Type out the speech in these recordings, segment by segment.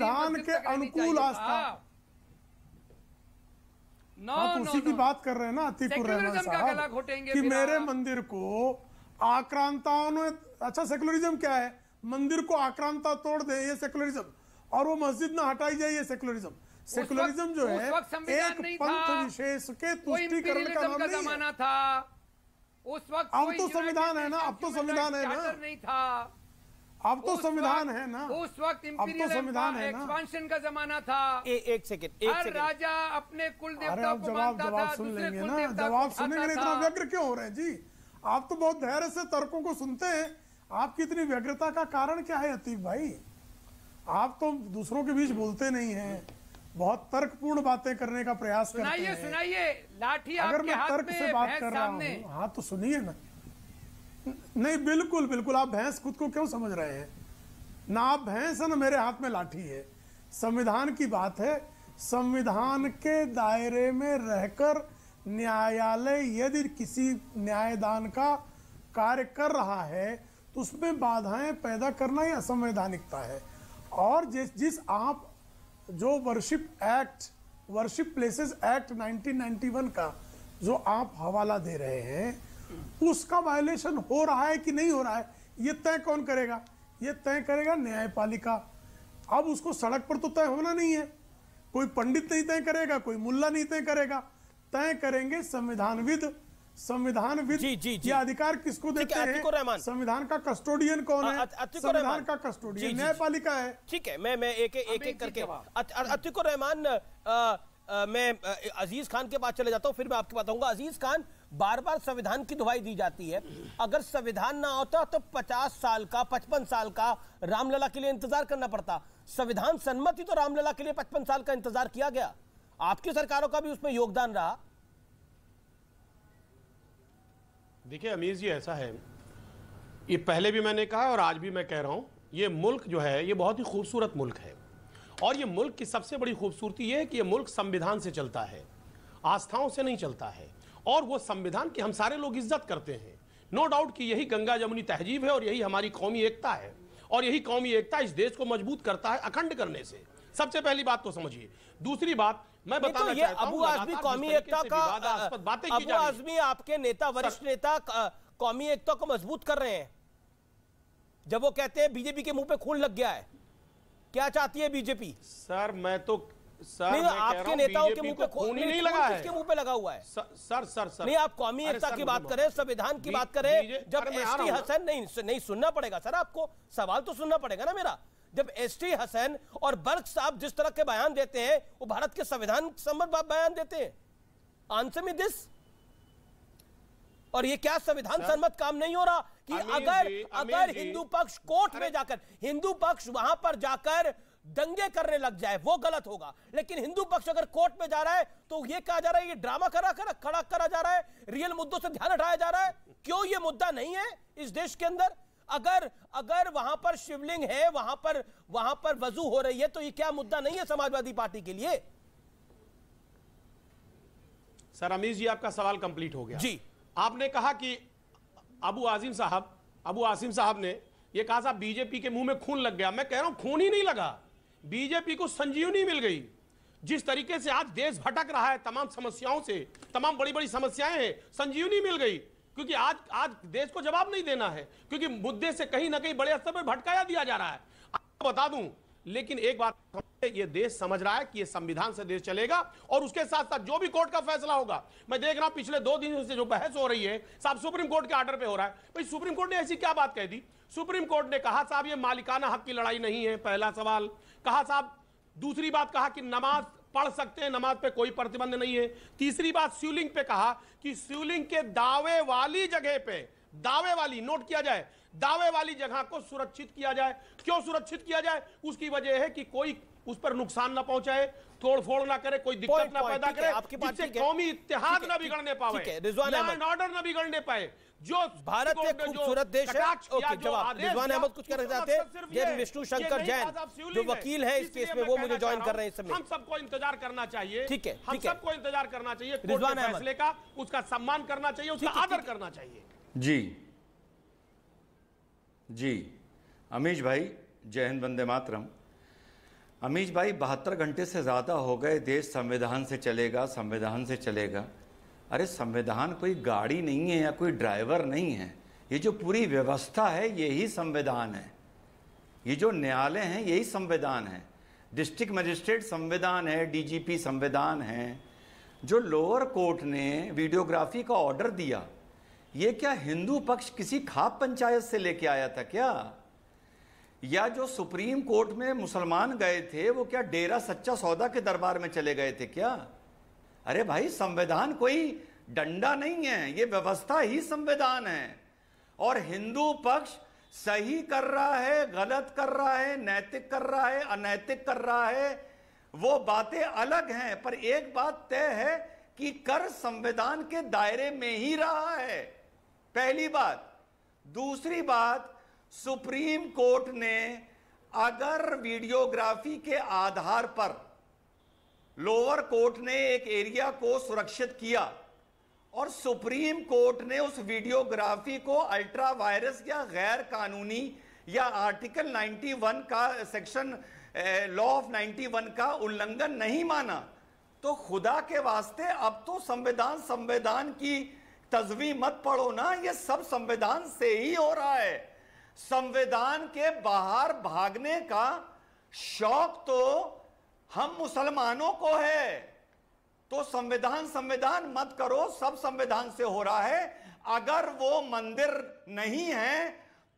संविधान के अनुकूल आस्था। हाँ, तो उसी की बात कर रहे हैं ना अतीकुर रहमान साहब कि मेरे मंदिर को आक्रांताओं ने, अच्छा सेकुलरिज्म क्या है, मंदिर को आक्रांता तोड़ दे ये सेकुलरिज्म, और वो मस्जिद ना हटाई जाए ये सेकुलरिज्म। सेकुलरिज्म जो है एक पंथ विशेष के तुष्टीकरण का नाम नहीं था। उस वक्त अब तो संविधान है ना, अब तो संविधान है ना, नहीं था, अब तो संविधान है ना, उस वक्त अब तो संविधान है ना, एक्सपांशन का जमाना था। एक सेकंड, हर राजा अपने कुल देवता को मानता था, जवाब सुन लेंगे ना, जवाब सुनेंगे नहीं, इतना व्यग्र क्यों हो रहे हैं जी? आप तो बहुत धैर्य से तर्कों को सुनते हैं, आपकी इतनी व्यग्रता का कारण क्या है अतीक भाई? आप तो दूसरों के बीच बोलते नहीं हैं, बहुत तर्कपूर्ण बातें करने का प्रयास करते हैं। सुनाइए, लाठी अगर मैं तर्क से बात कर रहा हूँ, हाँ तो सुनिए ना। नहीं, बिल्कुल बिल्कुल, आप भैंस खुद को क्यों समझ रहे हैं? ना आप भैंस है ना मेरे हाथ में लाठी है। संविधान की बात है, संविधान के दायरे में रहकर न्यायालय यदि किसी न्यायदान का कार्य कर रहा है तो उसमें बाधाएं पैदा करना ही असंवैधानिकता है। और जिस आप जो वर्शिप प्लेसेस एक्ट 1991 का जो आप हवाला दे रहे हैं, उसका वायलेशन हो रहा है कि नहीं हो रहा है, ये तय कौन करेगा? ये तय करेगा न्यायपालिका। अब उसको सड़क पर तो तय होना नहीं है, कोई पंडित नहीं तय करेगा, कोई मुल्ला नहीं तय करेगा, तय करेंगे संविधानविद। ये अधिकार किसको देते हैं? संविधान का कस्टोडियन कौन है? संविधान का कस्टोडियन न्यायपालिका है। ठीक है, मैं एक करके अतीकुर रहमान, मैं अजीज खान के पास चले जाता हूं, फिर मैं आपके पास आऊंगा। अजीज खान, बार बार संविधान की दुहाई दी जाती है, अगर संविधान ना होता तो 50 साल का 55 साल का रामलला के लिए इंतजार करना पड़ता। संविधान सम्मति तो रामलला के लिए 55 साल का इंतजार किया गया, आपकी सरकारों का भी उसमें योगदान रहा। देखिए अमीर जी, ऐसा है, ये पहले भी मैंने कहा और आज भी मैं कह रहा हूं, ये मुल्क जो है ये बहुत ही खूबसूरत मुल्क है, और ये मुल्क की सबसे बड़ी खूबसूरती ये है कि ये मुल्क संविधान से चलता है, आस्थाओं से नहीं चलता है, और वो संविधान की हम सारे लोग इज्जत करते हैं। नो डाउट कि यही गंगा जमुनी तहजीब है और यही हमारी कौमी एकता है, और यही कौमी एकता इस देश को मजबूत करता है अखंड करने से। सबसे पहली बात तो समझिए। दूसरी बात मैं बताना चाहता हूं, अबू आजमी कौमी एकता का, अबू आजमी आपके नेता, वरिष्ठ नेता कौमी एकता को मजबूत कर रहे हैं, जब वो कहते हैं बीजेपी के मुंह पे खून लग गया है। क्या चाहती है बीजेपी? सर मैं तो नहीं, आपके नेताओं के मुंह पे खून नहीं लगा है, किसके मुंह पे लगा हुआ है? सर नहीं, आप कौमी एकता की बात करें, संविधान की बात करें, जब एसटी हसन, नहीं सुनना पड़ेगा सर, आपको सवाल तो सुनना पड़ेगा ना मेरा। जब एसटी हसन और बर्क साहब जिस तरह के बयान देते हैं, वो भारत के संविधान संबंध बयान देते हैं। Answer me this. और ये क्या संविधान सम्मत काम नहीं हो रहा कि अगर हिंदू पक्ष कोर्ट में जाकर, हिंदू पक्ष वहां पर जाकर दंगे करने लग जाए वो गलत होगा, लेकिन हिंदू पक्ष अगर कोर्ट में जा रहा है तो ये कहा जा रहा है ये ड्रामा खड़ा करा जा रहा है, रियल मुद्दों से ध्यान हटाया जा रहा है। क्यों ये मुद्दा नहीं है इस देश के अंदर? अगर वहां पर शिवलिंग है, वहां पर वजू हो रही है, तो ये क्या मुद्दा नहीं है समाजवादी पार्टी के लिए? सर अमीर जी, आपका सवाल कंप्लीट हो गया जी। आपने कहा कि अबू आसिम साहब ने यह कहा साहब बीजेपी के मुंह में खून लग गया। मैं कह रहा हूं खून ही नहीं लगा, बीजेपी को संजीवनी मिल गई। जिस तरीके से आज देश भटक रहा है तमाम समस्याओं से, तमाम बड़ी बड़ी समस्याएं हैं, संजीवनी मिल गई, क्योंकि आज देश को जवाब नहीं देना है, क्योंकि मुद्दे से कहीं ना कहीं बड़े स्तर पर भटकाया दिया जा रहा है। आपको बता दूं, लेकिन एक बात, ये देश समझ रहा है कि ये संविधान से देश चलेगा, और उसके साथ साथ जो भी कोर्ट का फैसला होगा, मैं देख रहा हूं पिछले 2 दिन से जो बहस हो रही है साहब सुप्रीम कोर्ट के आर्डर पे हो रहा है। भाई सुप्रीम कोर्ट ने ऐसी क्या बात कह दी? सुप्रीम कोर्ट ने कहा साहब ये मालिकाना हक की लड़ाई नहीं है, पहला सवाल कहा साहब। दूसरी बात कहा कि नमाज पढ़ सकते हैं, नमाज पे कोई प्रतिबंध नहीं है। तीसरी बात शिवलिंग पे कहा कि शिवलिंग के दावे वाली जगह पे, दावे वाली, नोट किया जाए, दावे वाली जगह को सुरक्षित किया जाए। क्यों सुरक्षित किया जाए? उसकी वजह है कि कोई उस पर नुकसान ना पहुंचाए, तोड़फोड़ ना करे, कोई दिक्कत ना पैदा करे, जिससे कौमी इत्तेहाद ना बिगड़ने पाए, लॉ एंड ऑर्डर ना बिगड़ने पाए। जो भारत एक खूबसूरत देश है। ओके, जवाब रिजवान अहमद कुछ कहना चाहते हैं? ये विष्णु शंकर जैन जो वकील है इस केस में, वो मुझे ज्वाइन कर रहे हैं इस समय। हम सबको इंतजार करना चाहिए, ठीक है, हम सबको इंतजार करना चाहिए कोर्ट के फैसले का, उसका सम्मान करना चाहिए, उसका आदर करना चाहिए। जी अमीश भाई, जय हिंद, वंदे मातरम। अमीश भाई 72 घंटे से ज़्यादा हो गए, देश संविधान से चलेगा, संविधान से चलेगा। अरे संविधान कोई गाड़ी नहीं है या कोई ड्राइवर नहीं है, ये जो पूरी व्यवस्था है यही संविधान है। ये जो न्यायालय हैं यही संविधान है, डिस्ट्रिक्ट मजिस्ट्रेट संविधान है, डीजीपी संविधान है। जो लोअर कोर्ट ने वीडियोग्राफी का ऑर्डर दिया, ये क्या हिंदू पक्ष किसी खाप पंचायत से लेके आया था क्या? या जो सुप्रीम कोर्ट में मुसलमान गए थे वो क्या डेरा सच्चा सौदा के दरबार में चले गए थे क्या? अरे भाई संविधान कोई डंडा नहीं है, ये व्यवस्था ही संविधान है। और हिंदू पक्ष सही कर रहा है, गलत कर रहा है, नैतिक कर रहा है, अनैतिक कर रहा है, वो बातें अलग हैं, पर एक बात तय है कि कर संविधान के दायरे में ही रहा है, पहली बात। दूसरी बात, सुप्रीम कोर्ट ने अगर वीडियोग्राफी के आधार पर लोअर कोर्ट ने एक एरिया को सुरक्षित किया और सुप्रीम कोर्ट ने उस वीडियोग्राफी को अल्ट्रा वायरस या गैर कानूनी या आर्टिकल 91 का सेक्शन लॉ ऑफ 91 का उल्लंघन नहीं माना, तो खुदा के वास्ते अब तो संविधान की तजवी मत पढ़ो ना, ये सब संविधान से ही हो रहा है। संविधान के बाहर भागने का शौक तो हम मुसलमानों को है, तो संविधान मत करो, सब संविधान से हो रहा है। अगर वो मंदिर नहीं है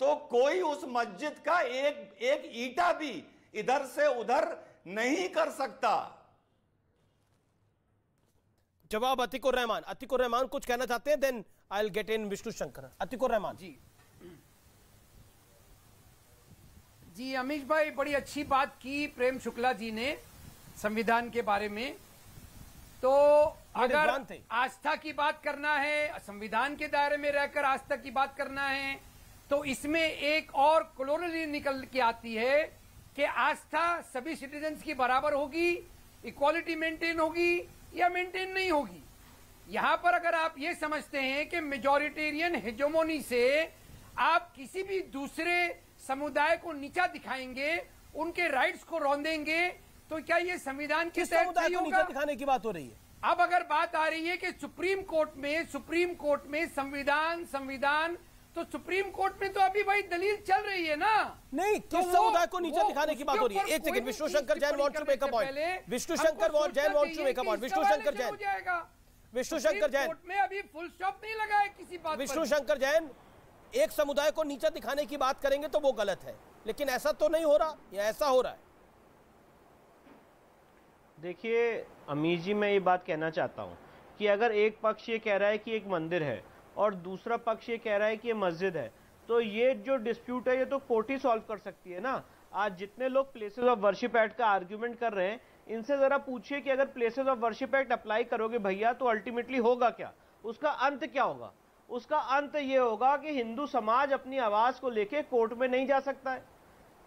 तो कोई उस मस्जिद का एक ईंटा भी इधर से उधर नहीं कर सकता। जवाब अतीकुर रहमान कुछ कहना चाहते हैं, then I will get in Vishnu Shankar. Atiqur Rahman ji Amish भाई, बड़ी अच्छी बात की प्रेम शुक्ला जी ने संविधान के बारे में। तो अगर आस्था की बात करना है, संविधान के दायरे में रहकर आस्था की बात करना है, तो इसमें एक और क्लोरली निकल के आती है कि आस्था सभी सिटीजन्स की बराबर होगी, इक्वालिटी मेंटेन होगी या मेंटेन नहीं होगी। यहां पर अगर आप ये समझते हैं कि मेजॉरिटेरियन हेजेमोनी से आप किसी भी दूसरे समुदाय को नीचा दिखाएंगे, उनके राइट्स को रौंदेंगे, तो क्या ये संविधान के तहत सही होगा? नीचा दिखाने की बात हो रही है। अब अगर बात आ रही है कि सुप्रीम कोर्ट में संविधान तो सुप्रीम कोर्ट में तो अभी भाई दलील चल रही है ना। नहीं, किस समुदाय को नीचा दिखाने की बात हो रही है? एक second, Vishnu Shankar Jain wants to make a point. Vishnu Shankar Jain wants to make a point. Vishnu Shankar Jain court में अभी फुल स्टॉप नहीं लगा है किसी बात पर। विष्णु शंकर जैन, एक समुदाय को नीचा दिखाने की बात करेंगे तो वो गलत है, लेकिन ऐसा तो नहीं हो रहा या ऐसा हो रहा है? देखिए अमीश जी, मैं ये बात कहना चाहता हूँ कि अगर एक पक्ष ये कह रहा है कि एक मंदिर है और दूसरा पक्ष ये कह रहा है कि ये मस्जिद है, तो ये जो डिस्प्यूट है ये तो कोर्ट ही सॉल्व कर सकती है ना। आज जितने लोग प्लेसेस ऑफ वर्शिप एक्ट का आर्ग्यूमेंट कर रहे हैं, इनसे जरा पूछिए कि अगर places of worship act apply करोगे भैया तो अल्टीमेटली होगा क्या, उसका अंत क्या होगा? उसका अंत ये होगा कि हिंदू समाज अपनी आवाज को लेके कोर्ट में नहीं जा सकता है।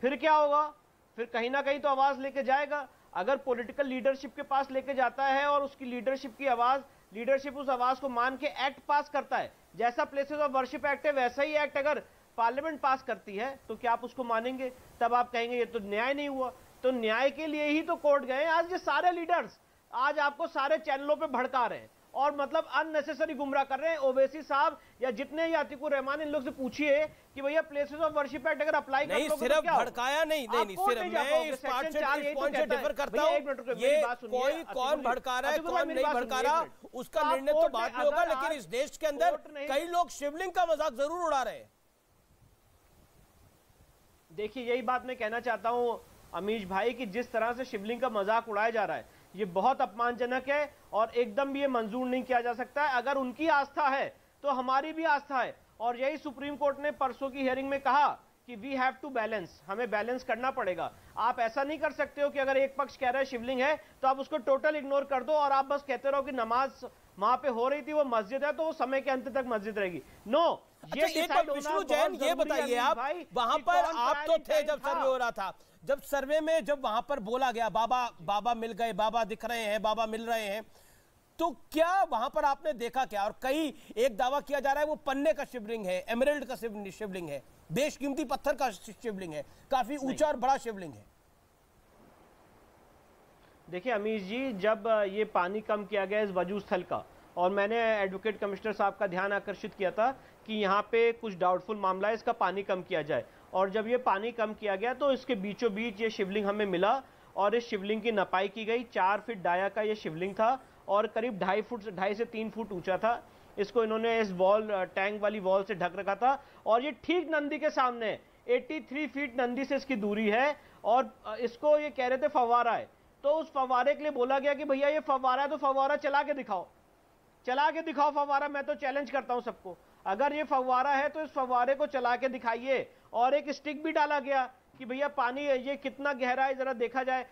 फिर क्या होगा? फिर कहीं ना कहीं तो आवाज लेके जाएगा। अगर पॉलिटिकल लीडरशिप के पास लेके जाता है और उसकी लीडरशिप उस आवाज को मान के एक्ट पास करता है, जैसा प्लेसेस ऑफ वर्शिप एक्ट है वैसा ही एक्ट अगर पार्लियामेंट पास करती है, तो क्या आप उसको मानेंगे? तब आप कहेंगे ये तो न्याय नहीं हुआ। तो न्याय के लिए ही तो कोर्ट गए। आज ये सारे लीडर्स आज आपको सारे चैनलों पे भड़का रहे हैं और मतलब अननेसेसरी गुमराह कर रहे हैं। ओवैसी साहब या जितने ही अतीकुर रहमान, इन लोग से पूछिए कि भैया प्लेसेस ऑफ वर्शिप एक्ट अगर अप्लाई नहीं, सिर्फ भड़काया नहीं, सिर्फ मैं इस पॉइंट से डिफर करता हूं। ये कोई कौन भड़का रहा है कौन नहीं भड़का रहा उसका निर्णय तो बाद में होगा, लेकिन इस देश के अंदर कई लोग शिवलिंग का मजाक जरूर उड़ा रहे हैं। देखिए यही बात मैं कहना चाहता हूं अमीश भाई कि जिस तरह से शिवलिंग का मजाक उड़ाया जा रहा है ये बहुत अपमानजनक है और एकदम भी ये मंजूर नहीं किया जा सकता है। अगर उनकी आस्था है तो हमारी भी आस्था है, और यही सुप्रीम कोर्ट ने परसों की हियरिंग में कहा कि वी हैव टू बैलेंस, हमें बैलेंस करना पड़ेगा। आप ऐसा नहीं कर सकते हो कि अगर एक पक्ष कह रहा है शिवलिंग है तो आप उसको टोटल इग्नोर कर दो और आप बस कहते रहो कि नमाज वहां पे हो रही थी वो मस्जिद है तो वो समय के अंत तक मस्जिद रहेगी। नो, अच्छा, एक बार विष्णु जैन ये बताइए, आप वहां पर आप तो थे जब सर्वे हो रहा था, जब सर्वे में जब वहां पर बोला गया बाबा मिल गए, बाबा दिख रहे हैं, बाबा मिल रहे हैं, तो क्या वहां पर आपने देखा क्या? और कई एक दावा किया जा रहा है वो पन्ने का शिवलिंग है, एमरल्ड का शिवलिंग है, बेशकीमती पत्थर का शिवलिंग है, काफी ऊंचा और बड़ा शिवलिंग है। देखिए अमीश जी, जब ये पानी कम किया गया इस वजू स्थल का, और मैंने एडवोकेट कमिश्नर साहब का ध्यान आकर्षित किया था कि यहाँ पे कुछ डाउटफुल मामला है, इसका पानी कम किया जाए, और जब ये पानी कम किया गया तो इसके बीचों बीच ये शिवलिंग हमें मिला और इस शिवलिंग की नपाई की गई। 4 फीट डाया का ये शिवलिंग था और करीब 2.5 से 3 फुट ऊंचा था। इसको इन्होंने इस वॉल, टैंक वाली वॉल से ढक रखा था, और ये ठीक नंदी के सामने 83 फीट नंदी से इसकी दूरी है, और इसको ये कह रहे थे फव्वारा है, तो उस फव्वारे के लिए बोला गया कि भैया ये फव्वारा है तो फव्वारा चला के दिखाओ, चला के दिखाओ फव्वारा। मैं तो चैलेंज करता हूं सबको, अगर ये फव्वारा है तो इस फव्वारे को चला के दिखाइए। और एक स्टिक भी डाला गया कि भैया पानी ये कितना गहरा है जरा देखा जाए।